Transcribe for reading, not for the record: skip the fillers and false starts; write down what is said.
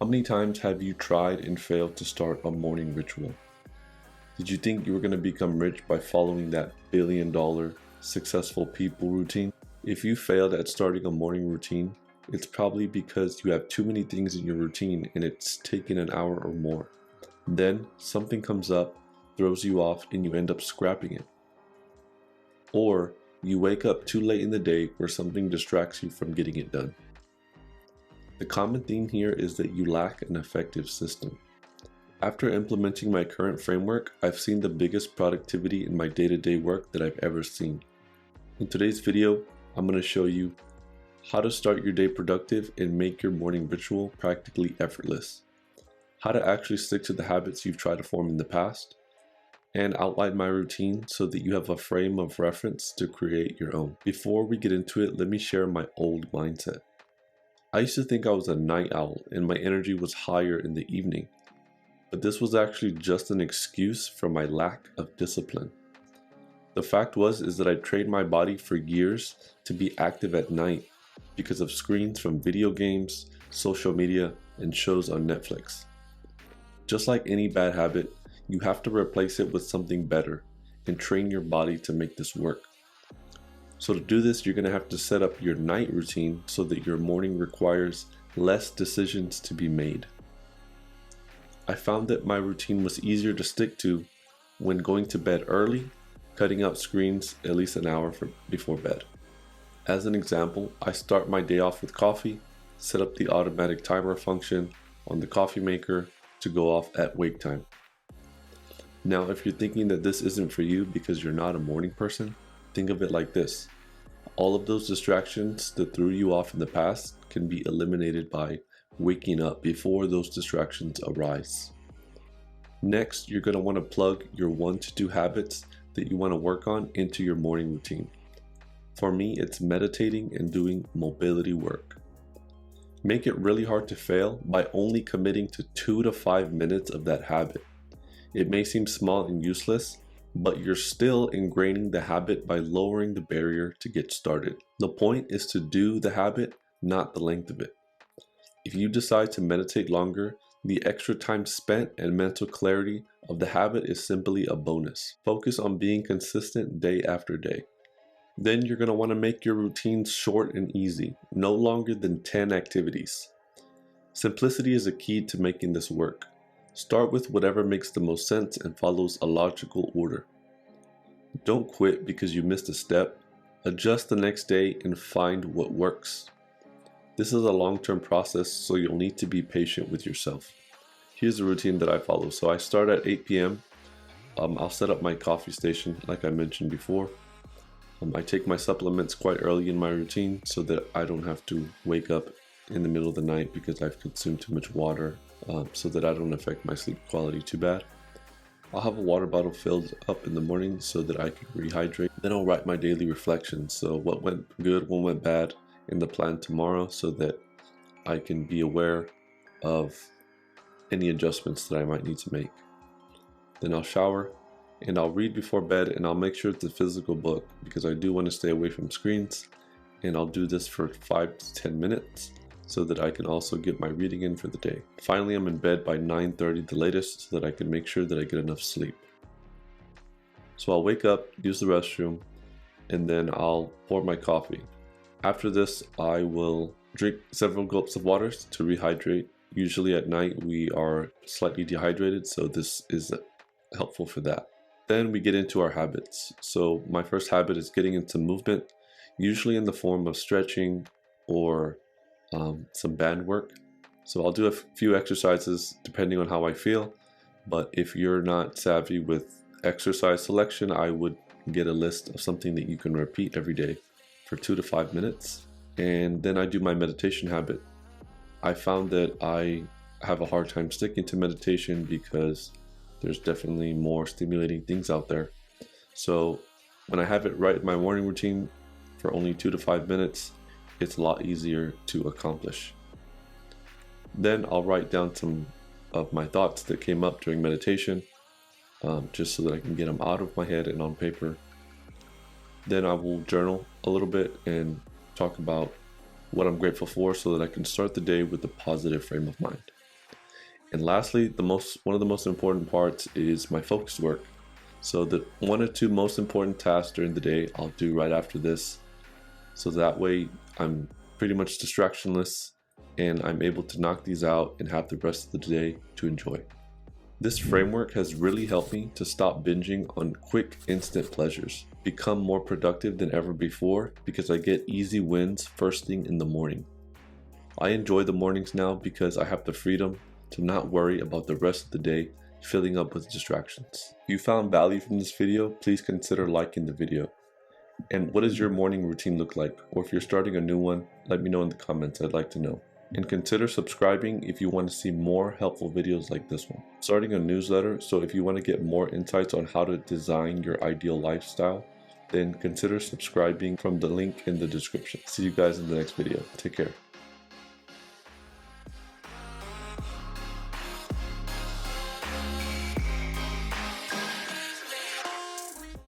many times have you tried and failed to start a morning ritual? Did you think you were going to become rich by following that billion-dollar successful people routine? If you failed at starting a morning routine, it's probably because you have too many things in your routine and it's taken an hour or more. Then something comes up, throws you off, and you end up scrapping it. Or you wake up too late in the day where something distracts you from getting it done. The common theme here is that you lack an effective system. After implementing my current framework, I've seen the biggest productivity in my day-to-day work that I've ever seen. In today's video, I'm going to show you how to start your day productive and make your morning ritual practically effortless, how to actually stick to the habits you've tried to form in the past, and outline my routine so that you have a frame of reference to create your own. Before we get into it, let me share my old mindset. I used to think I was a night owl and my energy was higher in the evening, but this was actually just an excuse for my lack of discipline. The fact is that I trained my body for years to be active at night because of screens from video games, social media, and shows on Netflix. Just like any bad habit, you have to replace it with something better and train your body to make this work. So to do this, you're going to have to set up your night routine so that your morning requires less decisions to be made. I found that my routine was easier to stick to when going to bed early, cutting out screens at least an hour before bed. As an example, I start my day off with coffee, set up the automatic timer function on the coffee maker to go off at wake time. Now, if you're thinking that this isn't for you because you're not a morning person, think of it like this. All of those distractions that threw you off in the past can be eliminated by waking up before those distractions arise. Next, you're going to want to plug your 1 to 2 habits that you want to work on into your morning routine. For me, it's meditating and doing mobility work. Make it really hard to fail by only committing to 2 to 5 minutes of that habit. It may seem small and useless, but you're still ingraining the habit by lowering the barrier to get started. The point is to do the habit, not the length of it. If you decide to meditate longer, the extra time spent and mental clarity of the habit is simply a bonus. Focus on being consistent day after day. Then you're going to want to make your routines short and easy, no longer than 10 activities. Simplicity is a key to making this work. Start with whatever makes the most sense and follows a logical order. Don't quit because you missed a step. Adjust the next day and find what works. This is a long-term process, so you'll need to be patient with yourself. Here's the routine that I follow. So I start at 8 p.m. I'll set up my coffee station like I mentioned before. I take my supplements quite early in my routine so that I don't have to wake up in the middle of the night because I've consumed too much water, so that I don't affect my sleep quality too bad. I'll have a water bottle filled up in the morning so that I can rehydrate. Then I'll write my daily reflections. So what went good, what went bad in the plan tomorrow so that I can be aware of any adjustments that I might need to make. Then I'll shower and I'll read before bed, and I'll make sure it's a physical book because I do want to stay away from screens, and I'll do this for 5 to 10 minutes so that I can also get my reading in for the day. Finally, I'm in bed by 9:30 the latest so that I can make sure that I get enough sleep. So I'll wake up, use the restroom, and then I'll pour my coffee. After this, I will drink several gulps of water to rehydrate. Usually at night we are slightly dehydrated, so this is helpful for that. Then we get into our habits. So my first habit is getting into movement, usually in the form of stretching or some band work. So I'll do a few exercises depending on how I feel, but if you're not savvy with exercise selection, I would get a list of something that you can repeat every day for 2 to 5 minutes. And then I do my meditation habit. I found that I have a hard time sticking to meditation because there's definitely more stimulating things out there. So when I have it right in my morning routine for only 2 to 5 minutes, it's a lot easier to accomplish. Then I'll write down some of my thoughts that came up during meditation, just so that I can get them out of my head and on paper. Then I will journal a little bit and talk about what I'm grateful for so that I can start the day with a positive frame of mind. And lastly, one of the most important parts is my focused work. So the 1 or 2 most important tasks during the day I'll do right after this. So that way I'm pretty much distractionless and I'm able to knock these out and have the rest of the day to enjoy. This framework has really helped me to stop binging on quick instant pleasures, become more productive than ever before because I get easy wins first thing in the morning. I enjoy the mornings now because I have the freedom to not worry about the rest of the day filling up with distractions. If you found value from this video, please consider liking the video. And what does your morning routine look like? Or if you're starting a new one, let me know in the comments, I'd like to know. And consider subscribing if you want to see more helpful videos like this one. Starting a newsletter, so if you want to get more insights on how to design your ideal lifestyle, then consider subscribing from the link in the description. See you guys in the next video. Take care.